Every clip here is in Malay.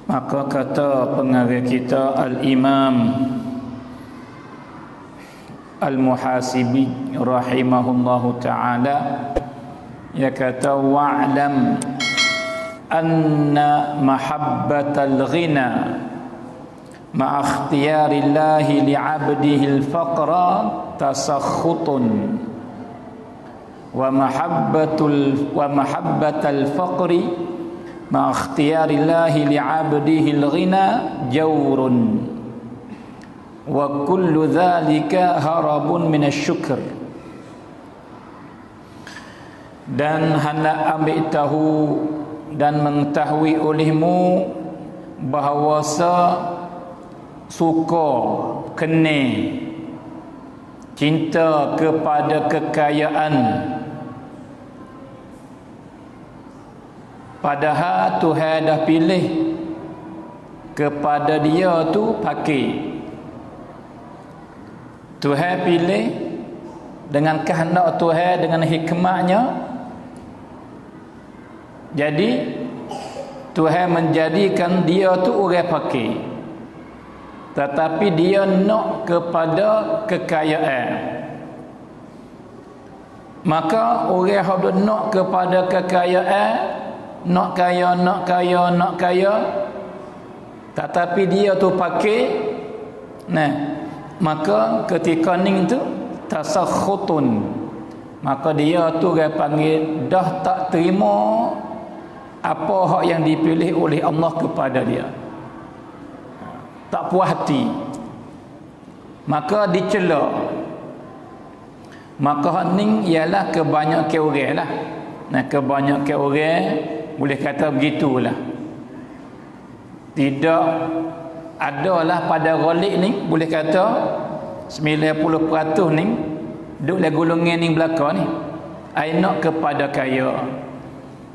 Maka kata pengarang kita Al-Imam Al-Muhasibi rahimahullahu ta'ala, ia kata wa'lam anna mahabbatal ghina ma'a ikhtiyarillahi li'abdihi al-faqra tasakhutun wa mahabbatal faqri ma'a ikhtiyarillahi li'abdihi al-ghina jawrun wa kullu dhalika harabun minasyukr. Dan hendak ambil tahu dan mengetahui olehmu bahawasa suka, kene, cinta kepada kekayaan, padahal Tuhan dah pilih kepada dia tu pakai. Tuhan pilih dengan kehendak Tuhan, dengan hikmahnya. Jadi Tuhan menjadikan dia tu orang pakai, tetapi dia nak kepada kekayaan. Maka orang yang nak kepada kekayaan, nak kaya, tetapi dia tu pakai, nah, maka ketika ning tu tasakhutun, maka dia tu orang panggil dah tak terima apa hak yang dipilih oleh Allah kepada dia, tak puas hati, maka dicela. Maka hak ning ialah kebanyakan orang lah. Nah, kebanyakan orang boleh kata begitulah. Tidak adalah pada ghalib ni, boleh kata 90% ni duk le golongan ni belaka ni ai nak kepada kaya.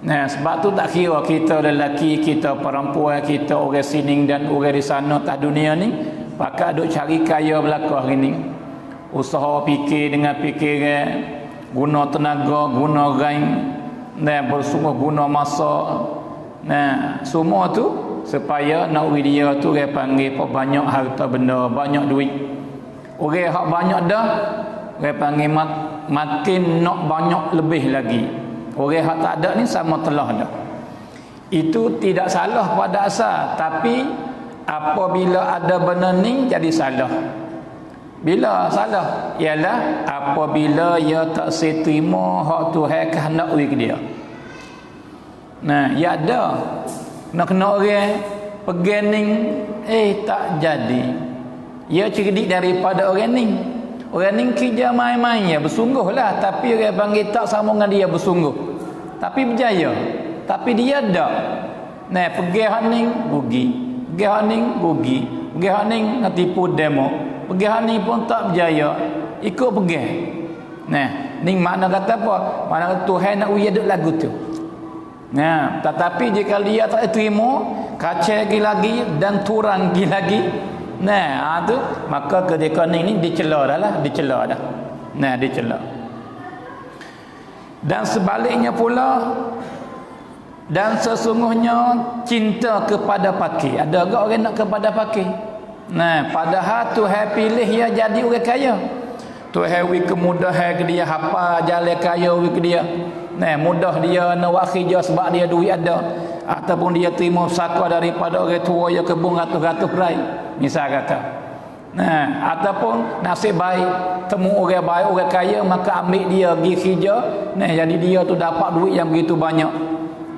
Nah, sebab tu tak kira kita lelaki, kita perempuan, kita orang sini dan orang di sana tak dunia ni, pakat duk cari kaya belaka hari ni. Usaha fikir dengan fikiran, guna tenaga, guna rain, nah, bersungguh guna masa. Nah, semua tu supaya nak dia tu dia panggil apa, banyak harta benda, banyak duit. Orang hak banyak dah, dia panggil makin nak banyak lebih lagi. Orang hak tak ada ni sama telah dah. Itu tidak salah pada asal, tapi apabila ada benda ni jadi salah. Bila salah? Ialah apabila ia tak seterima hak Tuhan kehendak ke dia. Nah, ya ada nak kena orang pegang ni, tak jadi. Ia cerdik daripada orang ni. Orang ni kerja main-main ya, bersungguhlah, tapi orang panggil tak sama dengan dia bersungguh. Tapi berjaya. Tapi dia tak. Nah, pergi hak ni rugi. Pergi hak ni rugi. Pergi hak ni tipu demo. Pergi hak ni pun tak berjaya. Ikut pergi. Nah, ni makna kata apa? Makna Tuhan nak uya duk lagu tu. Nah, tetapi jika dia tak terima, kacau lagi dan turun lagi. Nah, tu maka ketika ni dicela dah lah, dicela dah. Nah, dicela. Dan sebaliknya pula, dan sesungguhnya cinta kepada pakai. Ada agak orang nak kepada pakai. Nah, padahal Tuhan pilih dia jadi orang kaya. Tuhan wi kemudahan ke dia, hafal jalan kaya wi ke dia. Nah, mudah dia nak buat kerja sebab dia duit ada, ataupun dia terima saka daripada orang tua yang kebun ratus-ratus perai, misal kata. Nah, ataupun nasib baik temu orang baik, orang kaya, maka ambil dia pergi kerja. Nah, jadi dia tu dapat duit yang begitu banyak.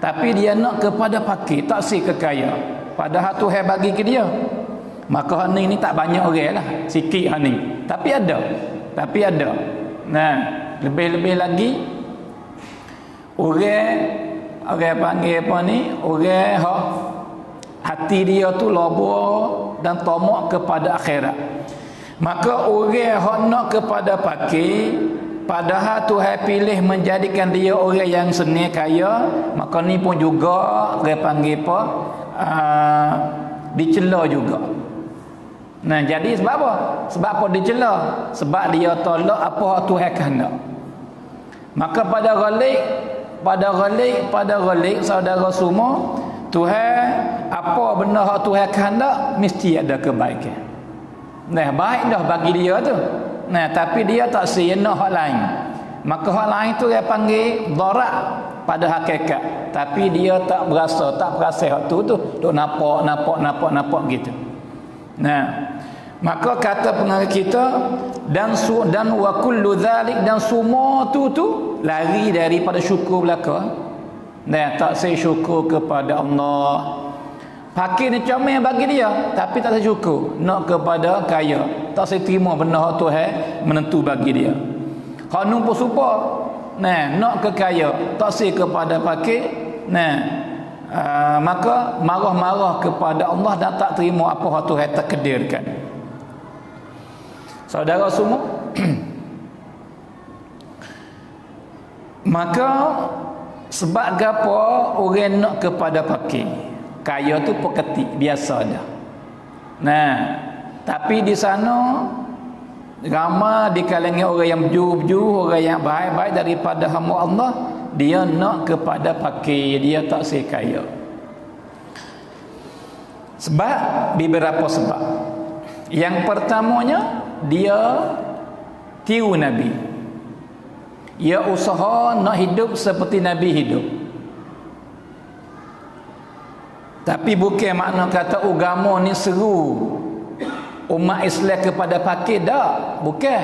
Tapi dia nak kepada pakai, tak si kekaya. Padahal Tuhan bagi ke dia. Maka hak ni tak banyak orang lah, sikit hak ni. Tapi ada. Tapi ada. Nah, lebih-lebih lagi orang panggil apa ni, orang hak hati dia tu lobo dan tamak kepada akhirat. Maka orang hak nak kepada pakai, padahal Tuhan pilih menjadikan dia orang yang seni kaya, maka ni pun juga orang panggil apa, dicela juga. Nah, jadi sebab apa? Sebab apa dicela? Sebab dia tolak apa Tuhan kehendak. Maka pada ghalib saudara semua, Tuhan, apa benda hak Tuhan kehendak mesti ada kebaikan. Nah, baik dah bagi dia tu. Nah, tapi dia tak siena hak lain. Maka hak lain tu dia panggil darat pada hakikat. Tapi dia tak berasa hak tu duk nampak gitu. Nah, maka kata pengarang kita dan wa kullu dzalik, dan semua tu lari daripada syukur belaka. Nah, tak saya syukur kepada Allah. Pakai ni comel bagi dia, tapi tak saya syukur. Nak kepada kaya, tak saya terima benda hak Tuhan menentu bagi dia. Hak numpuk supa, nah, nak ke kaya, tak saya kepada pakai, nah, maka marah-marah kepada Allah dan tak terima apa hak Tuhan takdirkan. Saudara semua, maka sebab gapo orang nak kepada pakai kaya tu peketik biasa dah. Nah, tapi di sana ramai di kalangan orang yang berjuh-juh, orang yang baik-baik daripada hamba Allah, dia nak kepada pakai, dia tak sekaya. Sebab beberapa sebab. Yang pertamanya, dia tiru Nabi. Ia usaha nak hidup seperti Nabi hidup. Tapi bukan makna kata agama ni seru umat Islam kepada pakai, dak, bukan.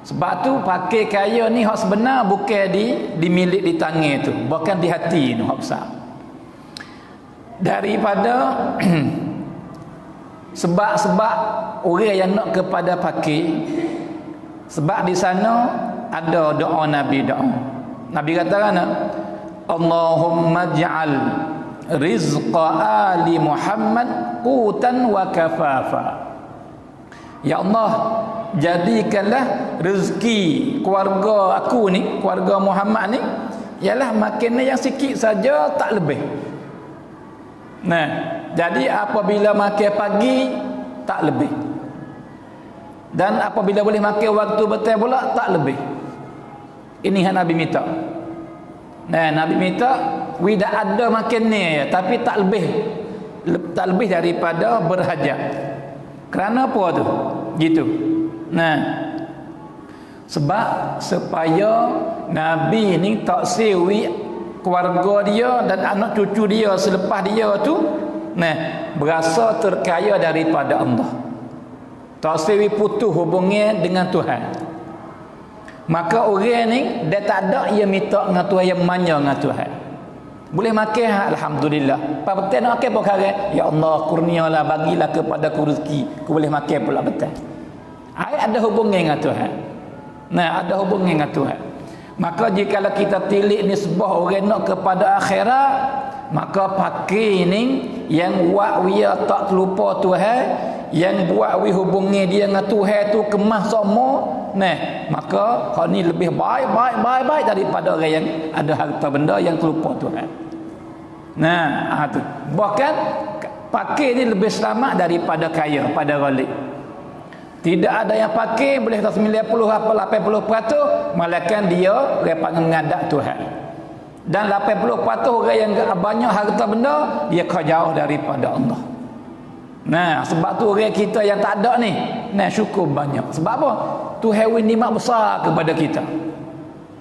Sebab tu pakai kaya ni hak sebenar bukan dimiliki di tangan tu, bukan di hati tu hak besar. Daripada sebab-sebab orang yang nak kepada pakai, sebab di sana ada doa Nabi, doa Nabi kata kan, Allahumma ja'al rizqa ali Muhammad qutan wa kafafa. Ya Allah, jadikanlah rezeki keluarga aku ni, keluarga Muhammad ni, ialah makanan yang sikit saja, tak lebih. Nah, jadi apabila makan pagi tak lebih, dan apabila boleh makan waktu betul pula tak lebih. Ini yang Nabi minta. Nah, Nabi minta tidak ada makan ni, tapi tak lebih daripada berhajat. Kerana apa tu? Gitu. Nah, sebab supaya Nabi ni tak sewi keluarga dia dan anak cucu dia selepas dia tu, nah, berasa terkaya daripada Allah. Tak sewi putus hubungnya dengan Tuhan. Maka orang ni dia tak ada ia minta dengan Tuhan, yang manja dengan Tuhan. Boleh makan, alhamdulillah. Apa betul nak makan perkara? Ya Allah, kurnialah, bagilah kepada ku rezeki, ku boleh makan pula betul. Ada hubungan dengan Tuhan. Nah, ada hubungan dengan Tuhan. Maka jika kita tilik nisbah orang nak kepada akhirat, maka pakai ni yang buat dia tak terlupa Tuhan, yang buat dia hubungi dia dengan Tuhan tu kemas semua. Nah, maka hal ni lebih baik daripada orang yang ada harta benda yang terlupa Tuhan. Nah, tu. Bahkan pakai ni lebih selamat daripada kaya pada ghalib. Tidak ada yang pakai boleh 90 apa 80%, malaikat dia lepas mengadap Tuhan. Dan 80% orang yang banyak harta benda, dia jauh daripada Allah. Nah, sebab tu orang kita yang tak ada ni, nah, syukur banyak. Sebab apa? Tuhan beri nikmat besar kepada kita.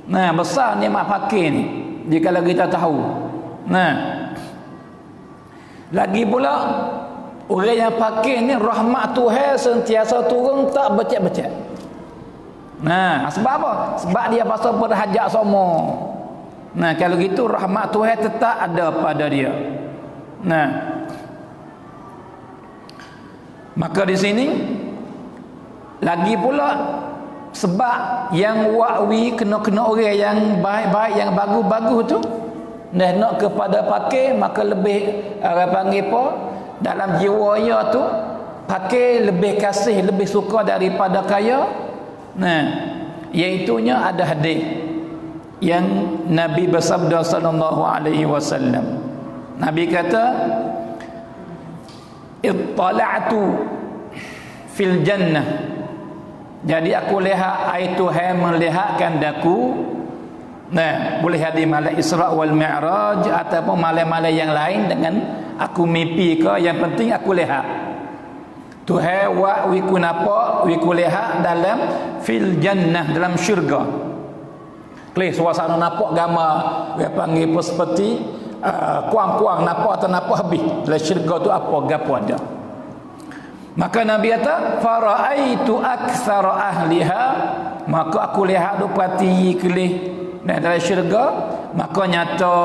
Nah, besar nikmat pakai ni, jika kita tahu. Nah, lagi pula orang yang pakai ni rahmat Tuhan sentiasa turun, tak becek-becek. Nah, sebab apa? Sebab dia pasal berhajat semua. Nah, kalau gitu rahmat Tuhan tetap ada pada dia. Nah, maka di sini lagi pula sebab yang wakwi kena orang yang baik-baik, yang bagus-bagus tu, dah nak kepada pakai, maka lebih orang panggil apa? Dalam jiwa dia tu pakai lebih kasih, lebih suka daripada kaya. Nah, iaitunya ada hadis yang Nabi bersabda sallallahu alaihi wasallam. Nabi kata, "Ittala'tu fil jannah." Jadi aku lihat, ai Tuhan melihatkan daku, Nah, boleh jadi malam Isra wal Mi'raj ataupun malam-malam yang lain dengan aku mimpi ke, yang penting aku lihat Tuhan wa wiku napa wiku lihat dalam fil jannah, dalam syurga. Kelih suasana nampak gambar dia panggil seperti kuang-kuang nampak atau nampak habis. Dalam syurga tu apa gapo ada. Maka Nabi kata faraaitu aktsara ahliha, maka aku lihat tu pati kelih dalam syurga, maka nyata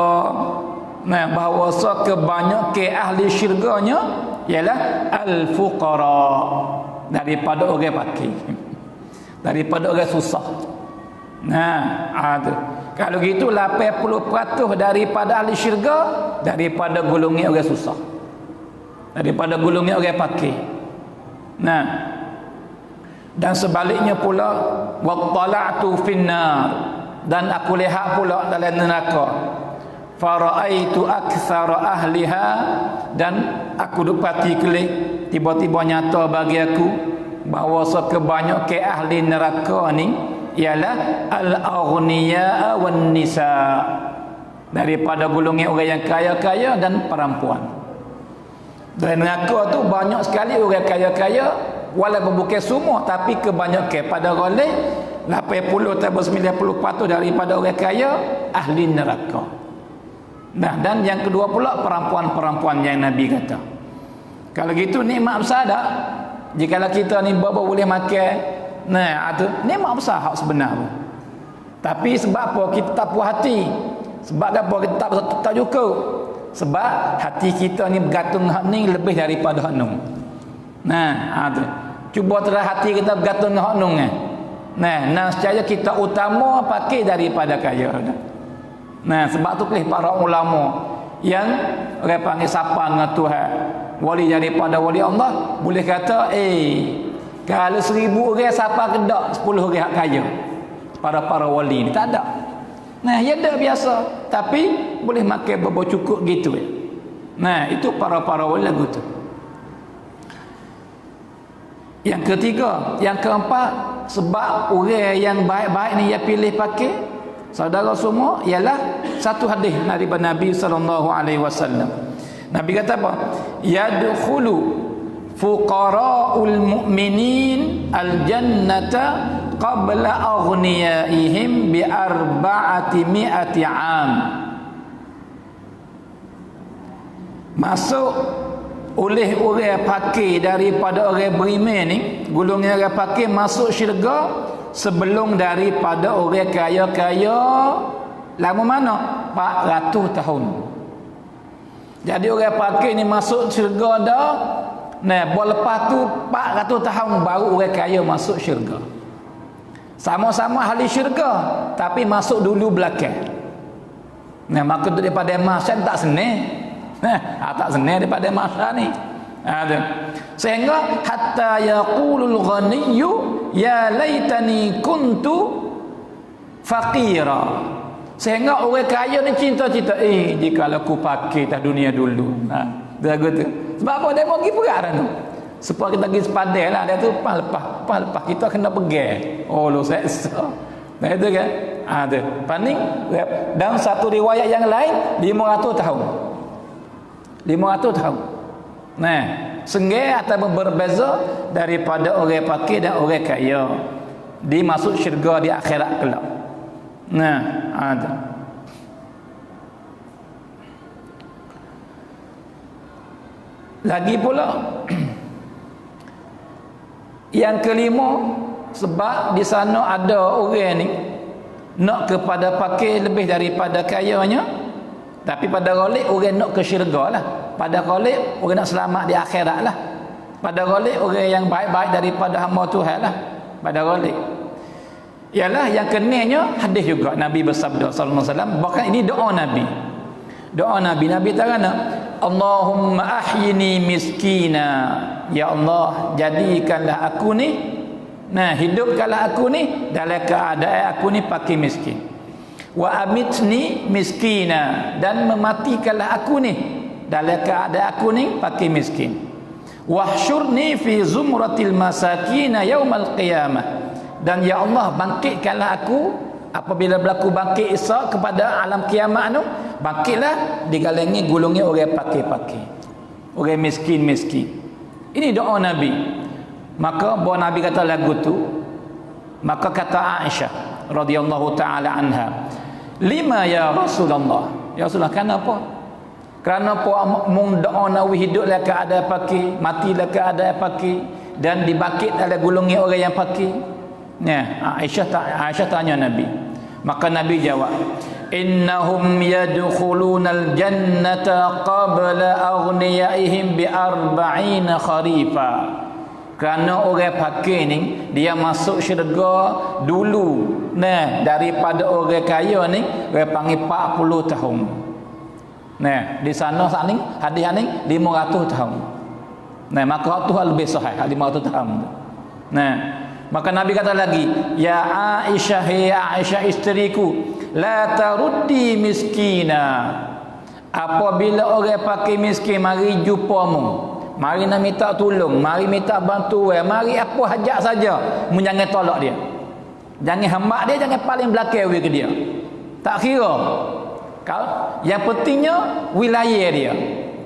bahawa kebanyak ke ahli syurganya ialah al-fuqara, daripada orang fakir, daripada orang susah. Ada. Kalau gitu 80% daripada ahli syurga daripada golongan orang susah, daripada golongan orang fakir. Dan sebaliknya pula wattala'tu finnar, dan aku lihat pula dalam neraka faraaitu aktsara ahliha, dan aku dapati kelih tiba-tiba nyata bagi aku bahawa sekebanyak ke ahli neraka ni ialah al-aghniya wan nisa, daripada golongan orang yang kaya-kaya dan perempuan. Dalam neraka tu banyak sekali orang kaya-kaya, walaupun bukan semua tapi kebanyakan pada golek 80 atau 90% daripada orang kaya ahli neraka. Dan yang kedua pula perempuan-perempuan yang Nabi kata. Kalau gitu nikmat besar tak? Jikalau kita ni boleh makan, itu nikmat besar hak sebenar. Tapi sebab apa kita tak puas hati? Sebab apa kita tak cukup? Sebab hati kita ni bergantung hak ni lebih daripada hak nun. Itu. Cuba terah hati kita bergantung hak nun kan. Secara kita utama pakai daripada kaya. Sebab tu pilih para ulama yang orang panggil sapa dengan Tuhan, wali daripada wali Allah, boleh kata kalau 1000 orang sapa kedak 10 orang hak kaya. Para wali ni tak ada. Ya ada biasa, tapi boleh makan cukup gitu ya. Itu para wali lagu tu. Yang ketiga, yang keempat, sebab orang yang baik-baik ni dia pilih pakai, saudara semua, ialah satu hadis daripada Nabi sallallahu alaihi wasallam. Nabi kata apa? Yadkhulu fuqara'ul mu'minin al-jannata qabla aghniyaihim bi 400 'am. Masuk oleh orang fakir daripada orang beriman ni, golongan orang fakir masuk syurga sebelum daripada orang kaya-kaya lama mana? 400 tahun. Jadi orang fakir ni masuk syurga dah. Lepas tu 400 tahun baru orang kaya masuk syurga. Sama-sama ahli syurga tapi masuk dulu belakang. Maka tu daripada masa tak senang. Tak senang daripada masa ni. Sehingga hatta yaqulul ghaniyyu ya laitani kuntu faqira. Sehingga orang kaya ni cinta-cinta, jika aku pakai tak dunia dulu. Dia kata. Sebab apa dia pergi perak dah tu? Supaya kita pergi sepadan lah, dia tu lepas kita kena pergi. Lu seksa. Nah itu kan? Ada. Paling dalam satu riwayat yang lain 500 tahun. 500 tahun. Senggih atau berbeza daripada orang fakir dan orang kaya. Dia masuk syurga di akhirat kelak. Ada. Lagi pula yang kelima, sebab di sana ada orang ni nak kepada fakir lebih daripada kayanya, tapi pada golek orang nak ke syurga lah, pada golek orang nak selamat di akhirat lah, pada golek orang yang baik-baik daripada hamba Tuhan lah, pada golek. Ialah yang kenanya hadis juga Nabi bersabda sallallahu alaihi wasallam, bahkan ini doa Nabi. Doa Nabi takana, Allahumma ahyini miskina, ya Allah jadikanlah aku ni, hidupkanlah aku ni dalam keadaan aku ni pakai miskin. Wa amitni miskina, dan mematikanlah aku ni dalam keadaan aku ni pakai miskin. Wahsyurni fi zumratil masakin yaumal qiyamah, dan ya Allah bangkitkanlah aku apabila berlaku bangkit Isa kepada alam kiamat tu, bangkitlah digalangi gulungi orang pakai-pakai, orang miskin-miskin. Ini doa Nabi. Maka bawa Nabi kata lagu tu, maka kata Aisyah radhiyallahu taala anha, lima ya Rasulullah, ya Rasulullah, kenapa? Kerana apa mung doa Nabi hidup lah keadaan pakai, mati lah keadaan pakai, dan dibangkit dalam gulungi orang yang pakai. Ya, Aisyah tanya Nabi. Maka Nabi jawab, innahum yadkhulunal jannata qabla aghniyaihim bi 40 kharifa. Kerana orang pakai ni dia masuk syurga dulu daripada orang kaya ni, orang panggil 40 tahun. Di sana saat ni hadis ni 500 tahun. Maka tu lebih sahih 500 tahun. Maka Nabi kata lagi, ya Aisyah, ya Aisyah isteriku, la taruddi miskina. Apabila orang pakai miskin mari jumpamu, mari nak minta tolong, mari minta bantuan, mari apa hajat saja, jangan tolak dia, jangan hambak dia, jangan paling belakang ke dia, tak kira. Yang pentingnya wilayah dia,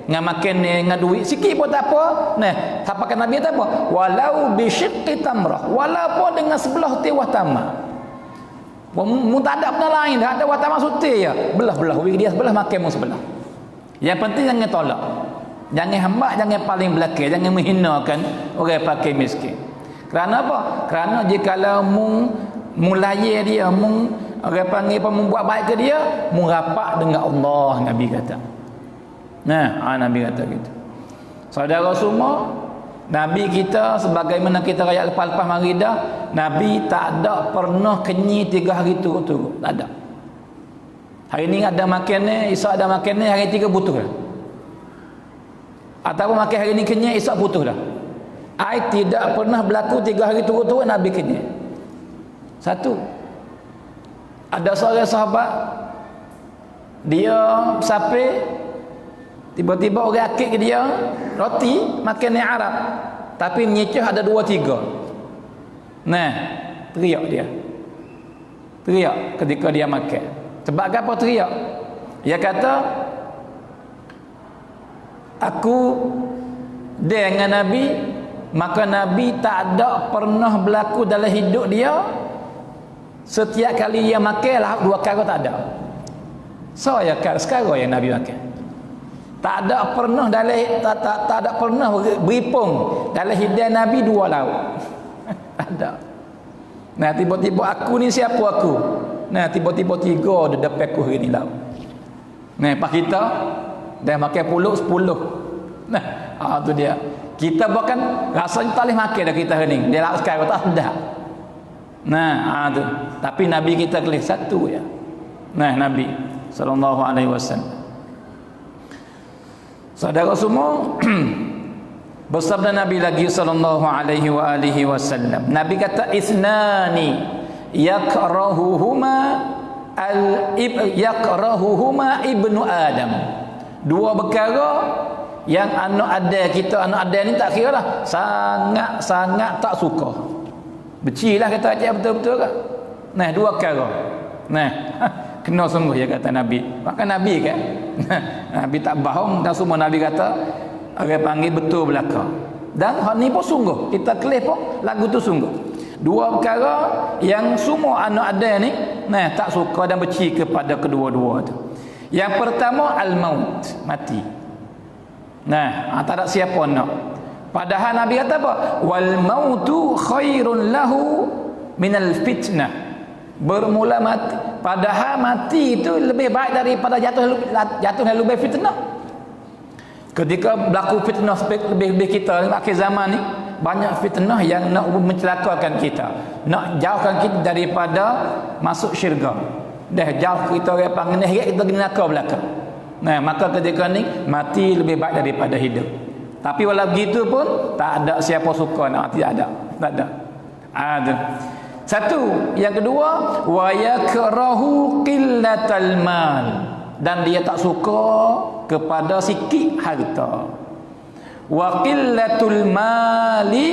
dengan makan ni, dengan duit sikit pun tak apa. Tak pakai Nabi tak apa, walau bisyiqqi tamrah, walaupun dengan sebelah tiwah tamak. Mu tak ada benda lain, tak ada watamak suti ya, belah-belah dia sebelah, makan mu sebelah. Yang penting jangan tolak, jangan hambak, jangan paling belakang, jangan menghinakan orang pakai miskin. Kerana apa? Kerana jikalau mulai dia orang panggil apa, membuat baik ke dia, rapat dengan Allah, Nabi kata. Nabi kata gitu. Saudara semua, Nabi kita sebagaimana kita rakyat lepas-lepas maridah, Nabi tak ada pernah kenyang 3 hari turut-turut, tak ada. Hari ni ada makan ni, esok ada makan ni, hari 3 butuh dah. Ataupun makan hari ni kenyang, esok butuh dah. Tidak pernah berlaku 3 hari turut-turut Nabi kenyang. Satu, ada seorang sahabat, dia sampai tiba-tiba orang akik ke dia roti makan yang Arab, tapi menyicah ada 2-3. Teriak dia, teriak ketika dia makan. Sebab apa teriak? Dia kata, aku dengan Nabi, maka Nabi tak ada pernah berlaku dalam hidup dia setiap kali dia makan lah 2 kali tak ada. Saya sekarang yang Nabi makan, tak ada pernah dalam tak ada pernah beripung dalam hidup Nabi 2 lauk. Tak ada. Tiba-tiba aku ni siapa aku? Tiba-tiba 3 di depan aku hari ni lauk. Pas kita dah makan puluk 10. Tu dia. Kita bahkan rasanya tak boleh makan dah kita hari ni. Dia lauk sekarang tak ada. Tu. Tapi Nabi kita kelih satu ya. Nabi sallallahu alaihi wasallam. Saudara semua, bersabda Nabi lagi sallallahu alaihi wasallam. Nabi kata, isnani yakrahuhuma ibnu Adam. 2 perkara yang anak ada ni tak kira lah, sangat tak suka. Becilah kata aja betul-betul kan. 2 perkara. Kena sungguh ya kata Nabi. Maka Nabi kan Nabi tak bohong, dan semua Nabi kata orang panggil betul belaka. Dan hal ni pun sungguh, kita kelih pun lagu tu sungguh. 2 perkara yang semua anak ada ni tak suka dan benci kepada kedua-dua tu. Yang pertama al-maut, mati. Tak ada siapa nak. Padahal Nabi kata apa? Wal mautu khairun lahu minal fitnah. Bermula mati, padahal mati itu lebih baik daripada jatuh lebih fitnah. Ketika berlaku fitnah lebih kita akhir zaman ni, banyak fitnah yang nak mencelakakan kita, nak jauhkan kita daripada masuk syurga. Dah jauh kita orang panggil kita kena neraka belakang. Maka ketika ni mati lebih baik daripada hidup. Tapi walau begitu pun tak ada siapa suka nak mati, tak ada. Satu, yang kedua, wa yakrahu qillatal mal, dan dia tak suka kepada sikit harta. Wa qillatul mali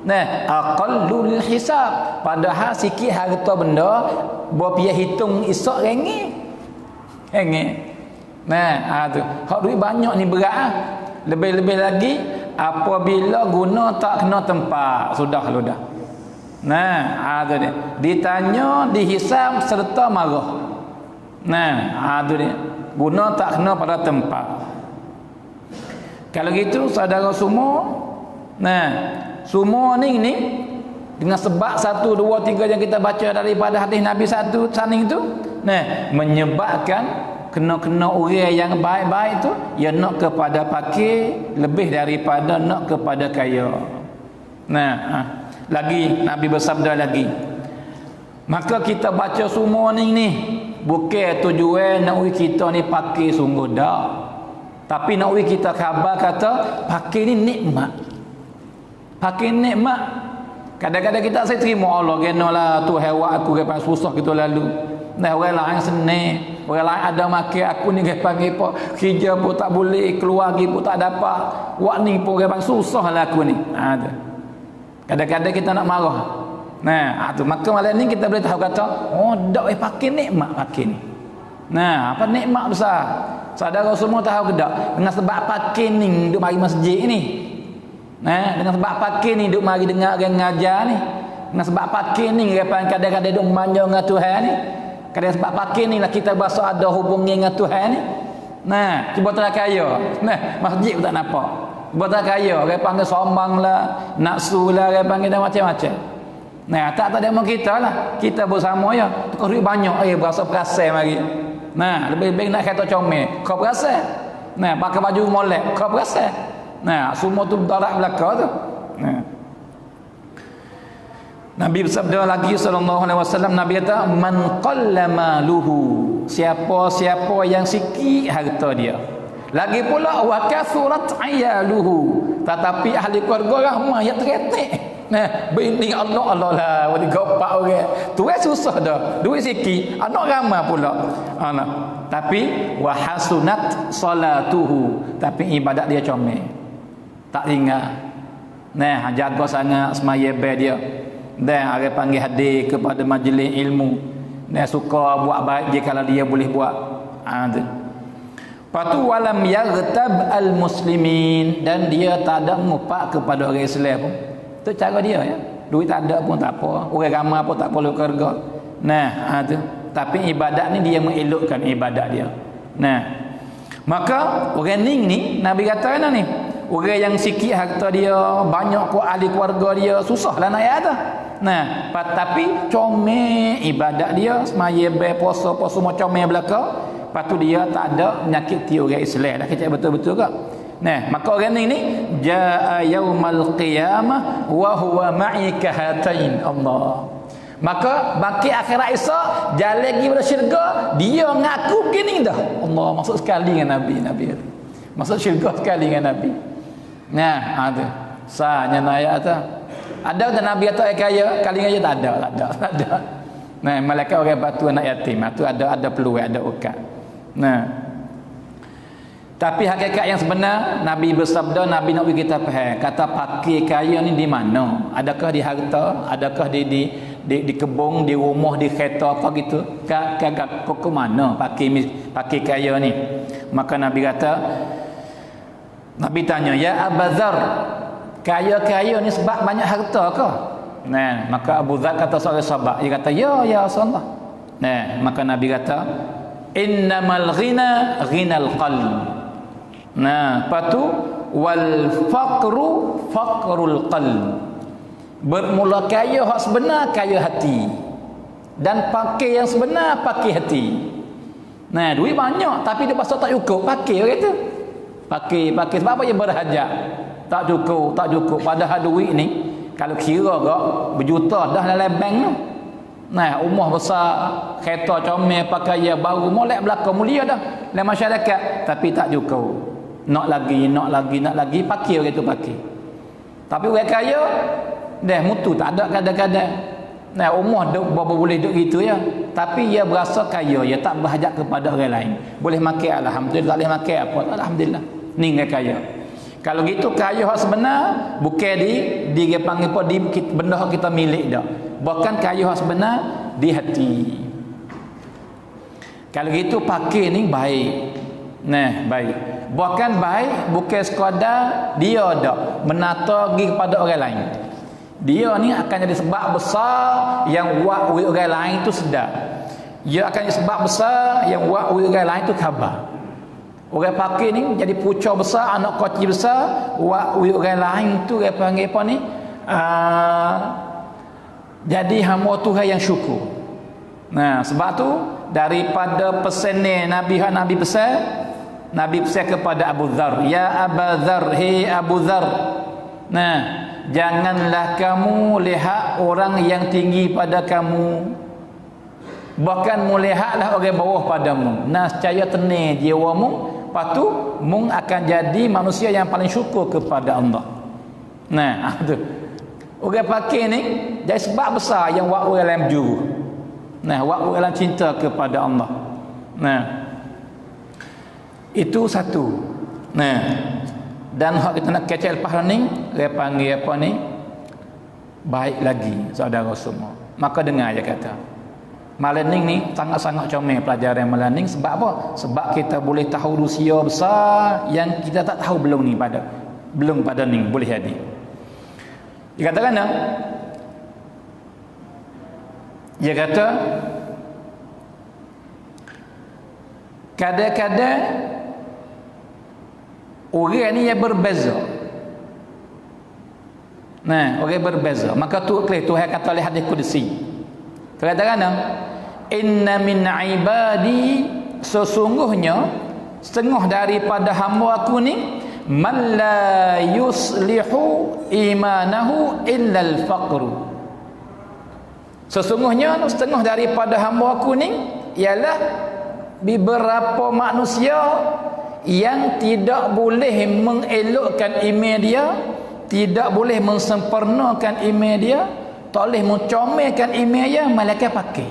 Nah, aqallul hisab. Padahal sikit harta benda berpia hitung esok ringgit. Nah, tu. Hak duit banyak ni berat ah. Lebih-lebih lagi apabila guna tak kena tempat, sudah. Nah, tu dia. Ditanya, dihisab serta marah. Nah, tu dia. Guna tak kena pada tempat. Kalau gitu saudara semua, nah, semua ni dengan sebab 1, 2, 3 yang kita baca daripada hadis Nabi satu saning tu, nah, menyebabkan kena orang yang baik-baik tu ya nak kepada fakir lebih daripada nak kepada kaya. Nah, lagi Nabi bersabda lagi. Maka kita baca semua ni bukan tujuan nak kita ni fakir sungguh dak. Tapi nak kita khabar kata fakir ni nikmat. Fakir nikmat. Kadang-kadang kita saya terima Allah kenalah Tuhan buat aku gapan susah gitu lalu. Nah, orang lain senang, orang lain ada makan, aku ni panggil apa, kerja pun tak boleh, keluarga pun tak dapat, wak ni pun orang susah lah aku ni. Tu. Kadang-kadang kita nak marah. Nah, tu maka malam ni kita boleh tahu kata, oh dak pakai nikmat pakai ni. Nah, apa nikmat besar. Saudara semua tahu ke tak? Dengan sebab pakai ni duk mari masjid ni. Nah, dengan sebab pakai ni duk mari dengar orang ngajar ni. Dengan sebab pakai ni kadang-kadang duk manja dengan Tuhan ni. Kadang sebab pakai ni lah kita berasa ada hubungan dengan Tuhan ni. Nah, cuba tak kaya. Nah, masjid pun tak nampak. Cuba tak kaya, orang panggil sombong lah, naksu lah, orang panggil dan macam-macam. Nah, tak ada mau kita lah. Kita bersama ya. Tukar duit banyak, berasa perasan mari. Nah, lebih-lebih nak kata comel, kau perasan. Nah, pakai baju molek, kau perasan. Nah, semua tu darat belaka tu. Nah. Nabi bersabda lagi sallallahu alaihi wasallam, Nabi kata man qallama luhu, siapa-siapa yang sikit harta dia. Lagi pula wa kathurat ayaluhu, tetapi ahli keluarga ramai yang teretek. Nah, bini Allah lah, wali gopak orang. Tu susah dah. Duit sikit, anak ramai pula. Anak. Tapi wa hasunat salatuhu, tapi ibadat dia comel. Tak tinggal. Nah, jaga sangat semaya dia. Dan orang panggil hadir kepada majlis ilmu. Dan suka buat baik dia kalau dia boleh buat. Tu. Patu walam yaghtab al muslimin, dan dia tak ada ngupak kepada orang Islam pun. Itu cara dia ya. Duit tak ada pun tak apa. Orang ramai pun tak perlu kerja. Nah, tu. Tapi ibadat ni dia mengelokkan ibadat dia. Nah. Maka orang ni Nabi kata ni, orang yang sikit harta dia, banyak ku ahli keluarga dia, susahlah nak ada. Nah, tapi comel ibadat dia, semaya puasa semua comel belaka. Lepas tu dia tak ada menyakiti orang Islam. Dah kecek betul-betul ke? Nah, maka orang ni jaa yaumal qiyamah wa huwa ma'i kahatain Allah. Maka baki akhirat esok jalan pergi pada syurga, dia ngaku gini dah. Allah maksud sekali dengan Nabi kata. Maksud syurga sekali dengan Nabi. Nah, ada. Sahnya ayat tu. Ada tak Nabi atau kaya? Kali aja tak ada. Nah, malaikat orang batu anak yatim, tu ada peluang, ada ukat. Nah. Tapi hakikat yang sebenar, Nabi bersabda, Nabi nak bagi kita faham, kata pakai kaya ni di mana? Adakah di harta? Adakah di kebun, di rumah, di kereta apa gitu? Ke mana pakai kaya ni? Maka Nabi kata, Nabi tanya, ya Abu Dzar, kaya-kaya ni sebab banyak harta ke? Nah, maka Abu Dzar kata seorang sahabat, dia kata, ya Rasulullah. Nah, maka Nabi kata, innamal ghina ghinal qalb. Nah, patu wal faqrul qalb. Bermula kaya hak sebenar kaya hati. Dan pakai yang sebenar pakai hati. Nah, duit banyak tapi dia pasal tak cukup, pakai orang tu. Pakai sebab apa dia berhajat? Tak cukup. Padahal duit ni kalau kira gak berjuta dah dalam bank tu. Nah, rumah besar, kereta comel, pakaian baru, molek belakang mulia dah dalam masyarakat, tapi tak cukup. Nak lagi, pakai orang tu pakai. Tapi orang kaya dah mutu tak ada kadang-kadang. Nah, rumah duk boleh duk gitu ya. Tapi dia berasa kaya, dia tak berhajat kepada orang lain. Boleh makan alhamdulillah, tak boleh makan apa alhamdulillah. Ni orang kaya. Kalau gitu kaya hak sebenar bukan di dia panggil apa di benda hak kita milik dah. Bukan kaya hak sebenar di hati. Kalau gitu pakai ni baik. Nah, baik. Bukan baik bukan sekadar dia dak menata pergi kepada orang lain. Dia ni akan jadi sebab besar yang buat orang lain tu sedar. Dia akan jadi sebab besar yang buat orang lain tu khabar. Orang pakai ni jadi pucuk besar, anak kecil besar, buat orang lain tu dia panggil apa ni? Jadi hamba Tuhan yang syukur. Nah, sebab tu daripada pesan Nabi pesan, Nabi pesan kepada Abu Dzar, ya Abu Dzar, hei Abu Dzar. Nah, janganlah kamu lihat orang yang tinggi pada kamu, bahkan melihatlah orang bawah padamu. Nah, secara tenang jiwamu, lepas tu mung akan jadi manusia yang paling syukur kepada Allah. Nah, tu orang pakai ni jadi sebab besar yang buat orang lain berjuru. Nah, buat orang lain cinta kepada Allah. Nah, itu satu. Nah, dan hak kita nak kecil lepas ni, dia panggil apa ni? Baik lagi saudara semua. Maka dengar aja kata. Melaning ni sangat-sangat comel pelajaran melaning. Sebab apa? Sebab kita boleh tahu rusia besar yang kita tak tahu belum pada ni boleh jadi. Dia katakan dia kata kadang-kadang orang ni yang berbeza. Nah, orang berbeza. Maka Tuhan kata oleh hadis qudsi. Katakan inna min ibadi, sesungguhnya setengah daripada hamba aku ni man la yuslihu imanahu illa al-faqr. Sesungguhnya setengah daripada hamba aku ni ialah beberapa manusia yang tidak boleh mengelokkan iman dia, tidak boleh mensempurnakan iman dia, tak boleh mencomelkan iman dia, malaikat pakai.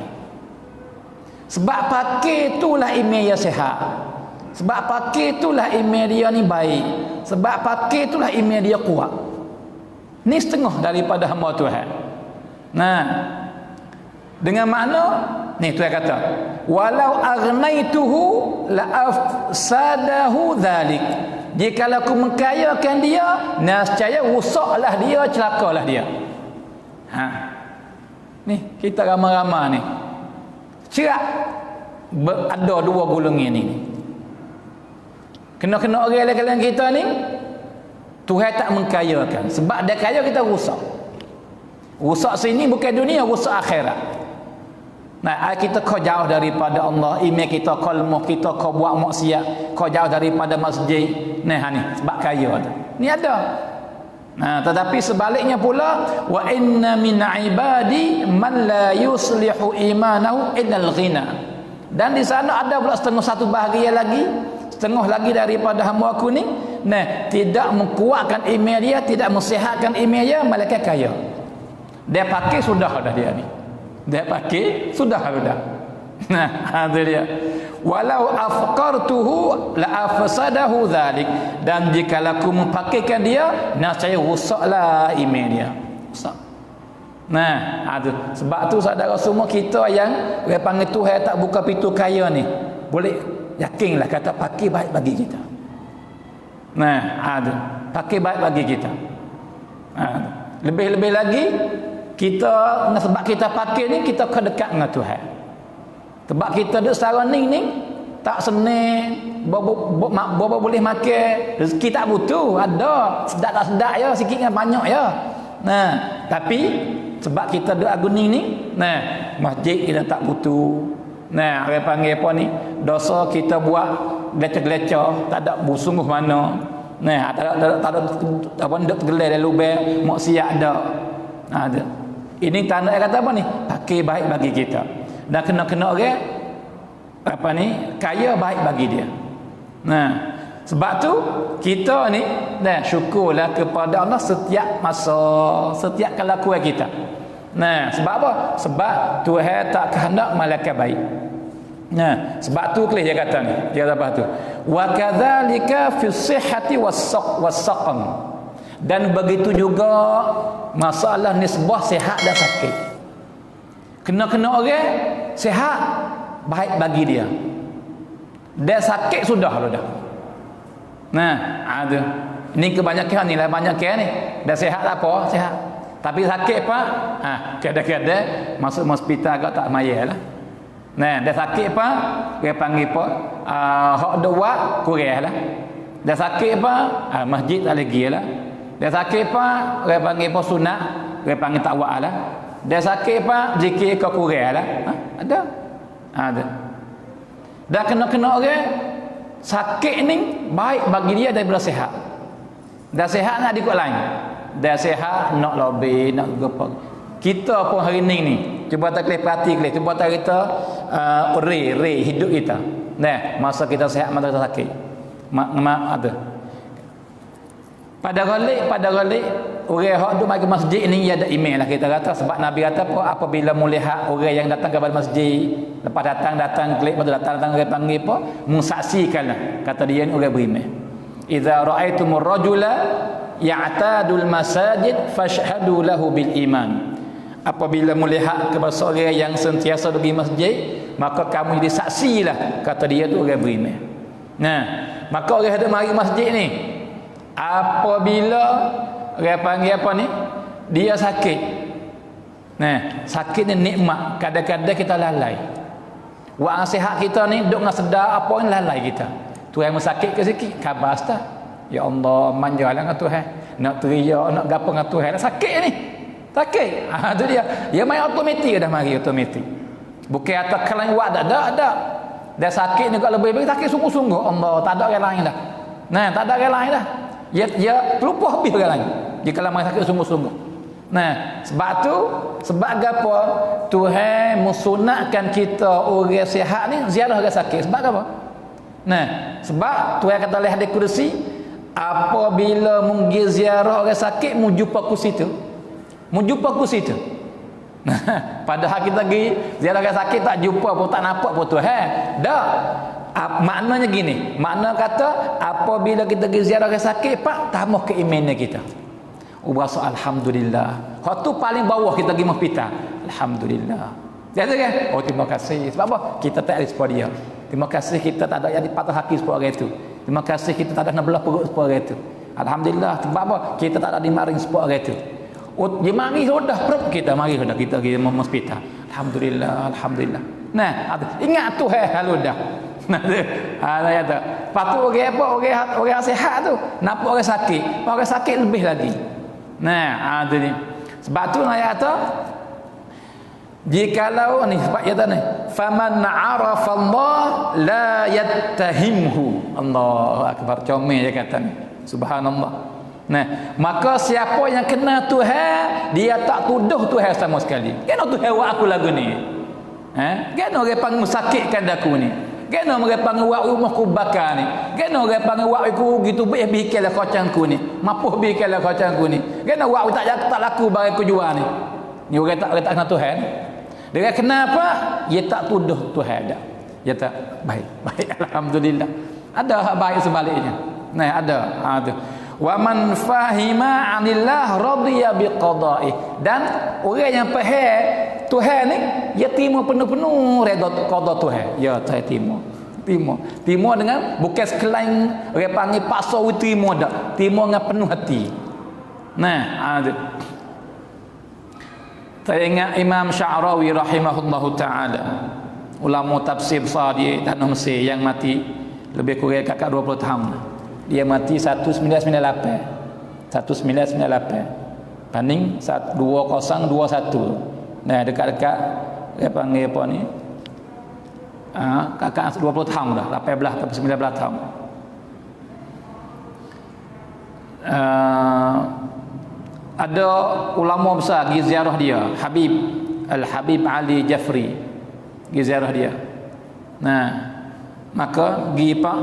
Sebab pakai itulah iman dia sihat. Sebab pakai itulah iman dia ni baik. Sebab pakai itulah iman dia kuat. Ni setengah daripada hamba Tuhan. Nah, dengan makna ni Tuhan kata, walau agnaituhu la afsadahu dhalik. Jikalau aku mengkayakan dia, nescaya rusaklah dia, celakalah dia. Ha. Ni kita ramai-ramai ni. Cerak ada dua golongan ni. Kena-kena orang dalam kita ni Tuhan tak mengkayakan. Sebab dia kaya kita rusak. Rusak sini bukan dunia, rusak akhirat. Nah, kita kau jauh daripada Allah, iman kita kalmah kita kau buat maksiat, kau jauh daripada masjid. Nah, ni sebab kaya tu. Ni ada. Nah, tetapi sebaliknya pula, wa inna min ibadi man la yuslihu imanahu illa al-ghina. Dan di sana ada pula setengah satu bahagian lagi, setengah lagi daripada hamba aku ni, nah, tidak menguatkan iman dia, tidak mensihatkan iman dia, malaikat kaya. Dia pakai sudah dah dia ni. Dia pakai sudah. Nah, itu dia. Walau afqartuhu la afsadahu dhalik. Dan jika aku mempakaikan dia, saya rusaklah iman dia. Rusak. Nah, itu. Sebab tu saudara semua kita yang orang panggil Tuhan tak buka pintu kaya ni, boleh yakinlah kata pakai baik bagi kita. Nah, itu. Pakai baik bagi kita. Lebih-lebih lagi kita, sebab kita pakai ni kita dekat dengan Tuhan. Sebab kita duduk secara ni tak senang, bobo boleh makan, rezeki tak butuh, ada sedap tak sedap ya, sikit dengan banyak ya. Nah, tapi sebab kita duduk aguning ni, nah, masjid kita tak butuh. Nah, orang panggil apa ni? Dosa kita buat gelecah-gelecah, tak ada sungguh mana. Nah, tak ada apa duduk tergelai dalam lubang, maksiat ada. Nah, ada. Ini tanda kata apa ni? Pakai baik bagi kita. Dan kena-kena orang apa ni? Kaya baik bagi dia. Nah, sebab tu kita ni dah syukurlah kepada Allah setiap masa, setiap kelakuan kita. Nah, sebab apa? Sebab Tuhan tak kehendak malaikat baik. Nah, sebab tu kelih dia kata ni. Dia kata apa tu? Wa kadzalika fi sihhati was-saqam. Dan begitu juga masalah nisbah sihat dan sakit. Kena orang sihat baik bagi dia. Dia sakit sudah dah. Nah, ada. Ini kebanyakan ni lah banyak ni. Dah sihat apa? Sihat. Tapi sakit apa? Kadang-kadang masuk hospital agak tak mayar lah. Nah, dah sakit apa? Dia panggil apa? Hak dua kurang lah. Dah sakit apa? Masjid tak lagi lah. Dah sakit apa? Dia panggil apa? Sunat. Dia panggil takwa lah. Dah sakit apa? Zikir kau kurang lah. Ada. Ada. Dah kena orang sakit ni baik bagi dia daripada sihat. Dah sihat nak ikut lain. Dah sihat nak lebih, nak apa. Kita pun hari ni cuba tak boleh perhati kelih, cuba tak kita re hidup kita. Nah, masa kita sihat, masa kita sakit. Ada. Pada galik orang hak duk mari masjid ni dia ada email lah kita kata, sebab Nabi kata apa, apabila melihat orang yang datang kepada masjid, lepas datang klik, lepas datang orang panggil apa, mensaksikanlah, kata dia ni orang beriman. Idza ra'aitumur rajula ya'tadul masajid fashhadu lahu bil iman. Apabila melihat kepada seorang yang sentiasa pergi masjid, maka kamu jadi saksilah, kata dia tu orang beriman. Nah, maka orang ada mari masjid ni, apabila orang panggil apa ni, dia sakit. Nah, sakit ni nikmat, kadang-kadang kita lalai. Wang sihat kita ni duk dengan sedar apa ni lalai kita. Tuhan sakit ke sikit, khabar tak? Ya Allah, manjalah dengan Tuhan. Nak teriak, nak gapo dengan Tuhan, sakit ni. Sakit. Tu dia. Dia main automatik dah mari automatik. Bukan atas kelain wak ada. Dah sakit ni kalau lebih sakit sungguh-sungguh. Allah, tak ada orang lain dah. Nah, tak ada orang lain dah. Dia terlupa habis orang lain. Dia kalau main sakit sungguh-sungguh. Nah, sebab apa? Tuhan mensunatkan kita orang sihat ni ziarah orang sakit. Sebab apa? Nah, sebab Tuhan kata dalam hadis kursi, apabila mungkin ziarah orang sakit mu jumpa ku situ. Nah, padahal kita pergi ziarah orang sakit tak jumpa pun, tak nampak pun Tuhan. Dah. Maknanya gini, makna kata apabila kita pergi ziarah orang sakit, pak tambah keimanan kita. Ubasa alhamdulillah. Hak tu paling bawah kita pergi hospital. Alhamdulillah. Jadi kan? Oh, terima kasih. Sebab apa? Kita tak ada sebab dia. Terima kasih kita tak ada yang dipatah hati sebab orang itu. Terima kasih kita tak ada nak belah perut sebab orang itu. Alhamdulillah. Sebab apa? Kita tak ada dimaring sebab orang itu. Oh, dia mari sudah perut kita mari sudah kita pergi hospital. Alhamdulillah. Nah, ingat Tuhan halu dah. Nah, ada ya tu. Patu orang apa? Orang sihat tu nampak orang sakit. Orang sakit lebih lagi. Nah, ada ni. Sebab tu ayat tu, jikalau ni sebab dia ni, faman arafa Allah la yattahimhu. Allahu akbar, comel dia kata ni. Subhanallah. Nah, maka siapa yang kenal Tuhan, dia tak tuduh Tuhan sama sekali. Kenapa Tuhan buat aku lagu ni? Kenapa orang panggil sakitkan aku ni? Kenapa orang panggil buat rumahku bakar ni? Kenapa orang panggil buat aku gitu bihiklah kocangku ni? Mapuh bihiklah kocangku ni? Kenapa buat tak laku barang aku jual ni? Ni orang tak kenal Tuhan. Dia kenapa? Dia tak tuduh Tuhan dah. Dia tak baik. Alhamdulillah. Ada hak baik sebaliknya. Nah, ada. Ada. Wa man fahima 'anillah radiya biqada'i. Dan orang yang faham Tuhan ni, dia terima penuh-penuh redha qada Tuhan. Ya, saya terima. Terima dengan bukan sekelain orang panggil paksa terima dak. Terima dengan penuh hati. Nah, ada. Saya ingat Imam Sya'rawi rahimahullahu ta'ala, ulama tafsir besar di tanah Mesir yang mati lebih kurang kakak 20 tahun. Dia mati 1998. Banding 2021. Nah, dekat-dekat dia panggil apa ni? Kakak 20 tahun dah, 18 atau 19 tahun. Ada ulama besar pergi ziarah dia, Habib Ali Jafri, pergi ziarah dia. Nah, maka pergi pak,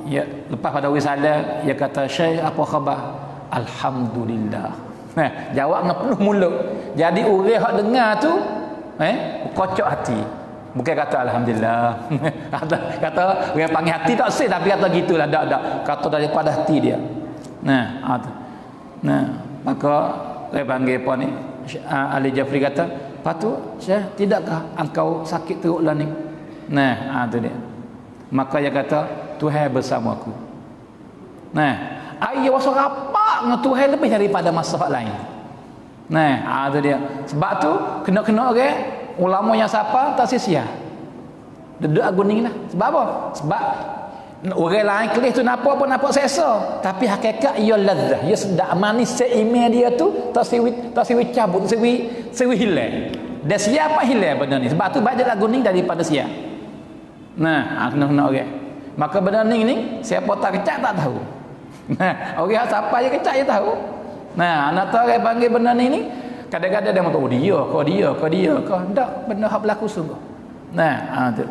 ya, lepas pada wisalah, dia kata, "Syekh, apa khabar?" "Alhamdulillah." Nah, jawab dengan penuh mulut. Jadi orang hak dengar tu kocok hati. Bukan kata alhamdulillah. kata orang panggil hati tak sih, tapi kata gitulah, tak. Kata daripada hati dia. Nah, maka orang panggil apa ni? Ali Jafri kata, "Patut, Syekh, tidakkah engkau sakit teruklah ni?" Nah, tu dia. Maka dia kata, "Tuhan bersamaku." Nah, ayah rasa rapat dengan Tuhan lebih daripada masalah lain. Nah, tu dia. Sebab tu kena-kena orang ulama yang siapa tak sia-sia. Duduk aguning lah. Sebab apa? Sebab orang lain kelis tu nampak pun nampak selesa, tapi hakikat ia lezat, ia sedap manis seimeh dia tu tak siwi cabut, siwi hilang. Dan siapa hilang benda ni? Sebab tu baca aguning daripada sia. Nah, kena-kena orang. Maka benda ni siapa tak kecak tak tahu. Nah, orang siapa je kecak je tahu. Nah, anak tahu orang panggil benda ni kadang-kadang dia tahu dia tak, benda hak berlaku sungguh. Nah, tu.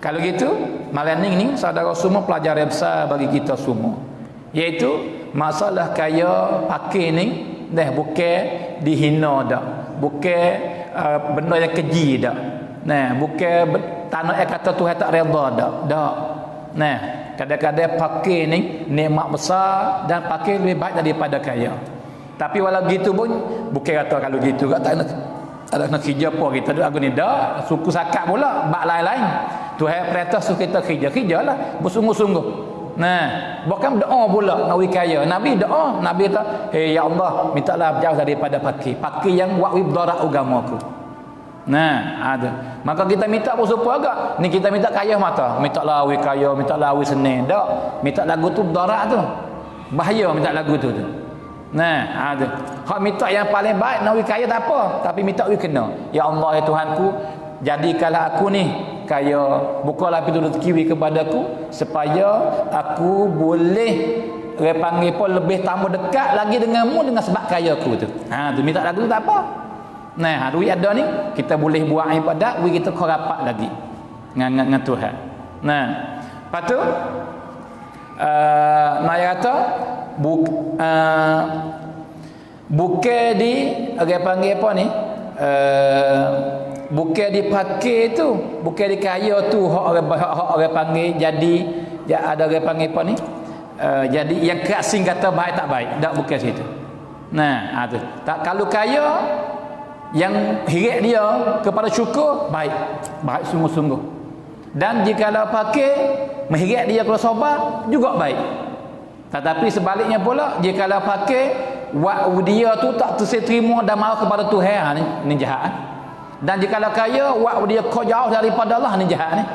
Kalau gitu, malam ni saudara semua pelajaran besar bagi kita semua. Iaitu masalah kaya pakai ni bukan dihina dak. Bukan benda yang keji dak. Nah, bukan tanah yang kata Tuhan tak redha dak. Nah, kadang-kadang pakai ni nikmat besar dan pakai lebih baik daripada kaya. Tapi walau gitu pun bukan kata kalau gitu tak nak kerja apa kita aku ni dak suku sakat pula bak lain-lain. Tuhan perintah suruh kita kerjalah bersungguh-sungguh. Nah, bukan doa pula nak kaya. Nabi doa, Nabi kata, "Hey ya Allah, mintalah jauh daripada pakai yang buat mudarat agamaku." Nah, ada. Maka kita minta apa supaya agak? Ni kita minta kaya mata, mintalah kaya, mintalah senang. Dak, minta lagu tu mudarat tu. Bahaya minta lagu tu. Nah, ada. Hak minta yang paling baik nak kaya tak apa, tapi minta kena. Ya Allah, ya Tuhanku, jadikanlah aku ni kaya, bukalah pintu rezeki kepadaku supaya aku boleh orang panggil pun lebih tambah dekat lagi denganmu dengan sebab kaya aku tu. Tu minta lagu tu tak apa. Nah, duit ada ni kita boleh buat ibadat, duit kita kau rapat lagi dengan Tuhan. Nah, lepas tu nak kata bukan di orang panggil apa ni, bukan dipakai tu, bukan dikaya tu hak orang panggil jadi ada orang panggil apa ni, jadi yang kerasing kata baik tak baik, tak, bukan situ. Nah, tu tak, kalau kaya yang hirat dia kepada syukur baik sungguh-sungguh, dan jikalau pakai menghirat dia kalau sabar juga baik. Tetapi sebaliknya pula, jikalau pakai buat dia tu tak terima dan marah kepada Tuhan, ni jahat. Dan jikalau kaya buat dia kau jauh daripada Allah, ni jahat ni.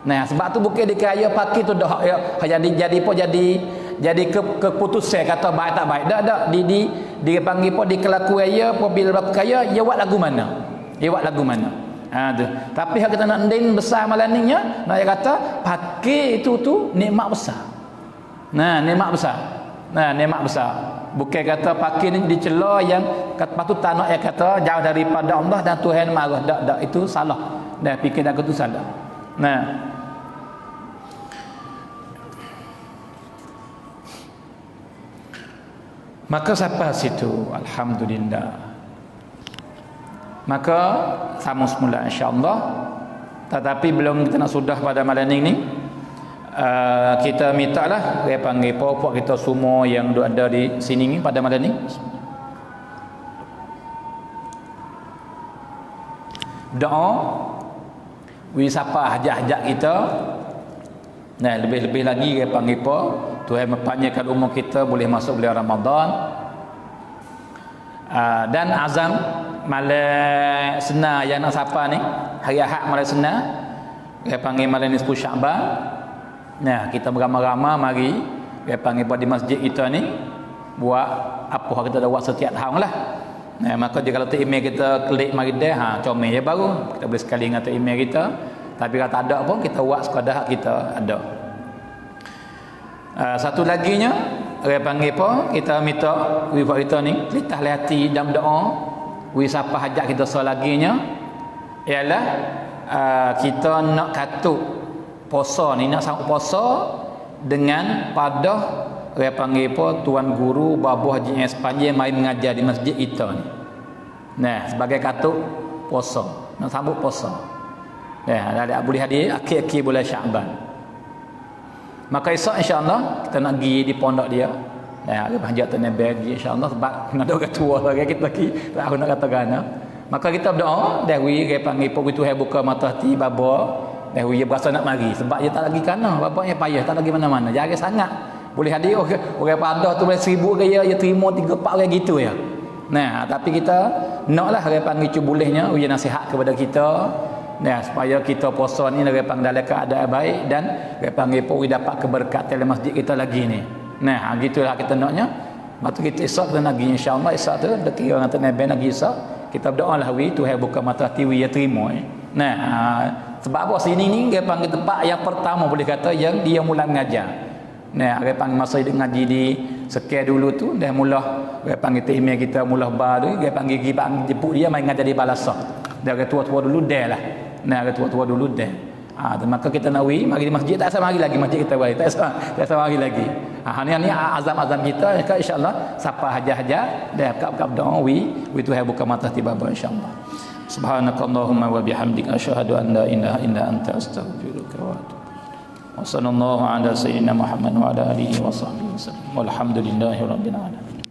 Nah, sebab tu bukan dikaya pakai tu dah jadi keputusan kata baik tak baik. Dak dia panggil apa di kelakuan dia apabila berlaku kaya, dia buat lagu mana? Tu. Tapi hak kita nak ndin besar malam ni nya, nak kata pakai itu tu nikmat besar. Nah, nikmat besar. Bukan kata pakai ni dicela yang patut tak nak kata jauh daripada Allah dan Tuhan marah. Tak, itu salah. Dah fikir aku tu salah. Nah, maka sampai situ alhamdulillah. Maka sama semula insya-Allah. Tetapi belum kita nak sudah pada malam ini, kita mintalah dia panggil pokok kita semua yang ada di sini ni pada malam ni, doa wisapa hajat-hajat kita. Nah, lebih-lebih lagi dia panggil apa, Tuhan mempanjangkan umur kita boleh masuk bulan Ramadan. Dan azam malam senar yang nak siapa ni, hari Ahad malam senar dia panggil malam nisfu Syaban. Nah, kita beramai-ramai mari dia panggil di masjid kita ni buat apa kita dah buat setiap tahun lah. Nah, maka jika kalau email kita klik mari dah, comel je baru kita boleh sekali dengan email kita. Tapi kalau tak ada pun kita buat sekadar kita ada. Satu laginya dia panggil apa, kita minta wifa kita ni litah hati dan doa wisapa hajat kita selaginya ialah kita nak katuk puasa ni, nak sambut puasa dengan pada dia panggil apa, tuan guru Babu Haji sepanjang mai mengajar di masjid kita ni. Nah, sebagai katuk puasa, nak sambut puasa. Ada boleh hadir akhir-akhir bulan Syaban. Maka esok insya-Allah kita nak pergi di pondok dia. Ada hajat Nabi insya-Allah sebab nak ada orang tua lagi kita lagi tak nak kata gana. Maka kita berdoa dah wi dia panggil pokok Tuhan buka mata hati baba. Dah wi dia berasa nak mari sebab dia tak lagi kana, babanya payah tak lagi mana-mana. Jarang sangat. Boleh hadir orang padah tu boleh 1000 gaya dia terima 3 4 orang gitu ya. Nah, tapi kita naklah orang panggil bolehnya dia nasihat kepada kita. Nah, supaya kita puasa ni orang panggil dalam keadaan baik dan orang panggil pun dapat keberkatan dalam masjid kita lagi ni. Nah, gitulah kita naknya. Lepas tu kita esok kita nak pergi insya-Allah esok tu dah kira dengan Nabi nak pergi esok. Kita berdoalah wi Tuhan buka mata hati wi ya terima. Nah, sebab apa sini ni dia panggil tempat yang pertama boleh kata yang dia mula mengajar. Nah, dia panggil masa dia ngaji di Sekir dulu tu dah mula dia panggil email kita mula bar tu dia panggil jemput dia main ngajar di Balasah. Dah tua-tua dulu dah lah. Nah, tua-tua dulu dah. Maka kita nak mari di masjid tak sama mari lagi masjid kita balik tak sama mari lagi. Ni azam-azam kita insya-Allah siapa haja-haja dah kap-kap doa wi Tuhan buka mata tiba insya-Allah. Subhanakallahumma wa bihamdika asyhadu an la ilaha illa anta astaghfiruka wa atubu ilaik. Wa sallallahu ala sayyidina Muhammad wa ala alihi wa sahbihi wasallam. Walhamdulillahirabbil alamin.